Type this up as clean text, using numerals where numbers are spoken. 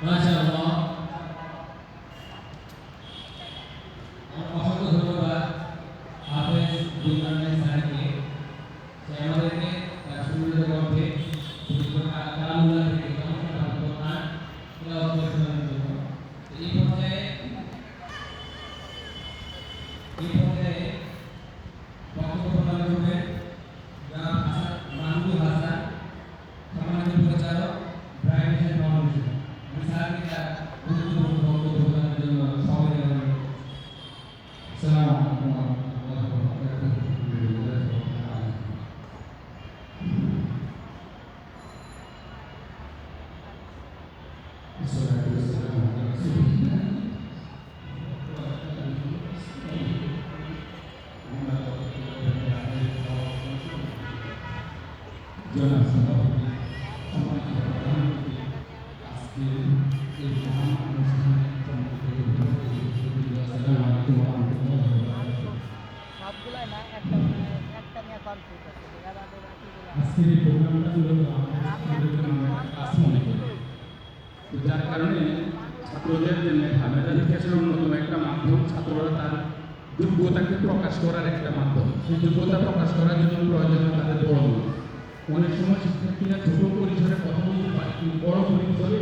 মাশাআল্লাহ অসংখ্য ধন্যবাদ হাফেজ দুলকারনাইন স্যারকে সে আমাদেরকে সুন্দর কণ্ঠে কালামুল্লাহ থেকে চমৎকার কোরআন তেলাওয়াত করে শোনানোর জন্য এই পর্যায়ে বক্তব্য প্রদান করবেন জনাব মাহমুদুল হাসান সম্মানিত পরিচালক ইব্রাহিম হোসেন মাহমুদ স্যারকে তার গুরুত্বপূর্ণ বক্তব্য প্রদানের জন্য সবাই আসসালামু আলাইকুম ওয়া রাহমাতুল্লাহি ওয়া আজকের এই প্রোগ্রামটা মূলত ক্লাস মনে করি যার কারণে ছাত্রদের জন্য মেধাভিকাশের অন্যতম একটা মাধ্যম ছাত্ররা তার যোগ্যতাকে প্রকাশ করার একটা মাধ্যম সেই যোগ্যতা প্রকাশ করার জন্য প্রয়োজন তাদের বড় অনেক সময় শিক্ষার্থীরা ছোট পরিসরে কথা বলতে পারে কিন্তু বড় পরিসরে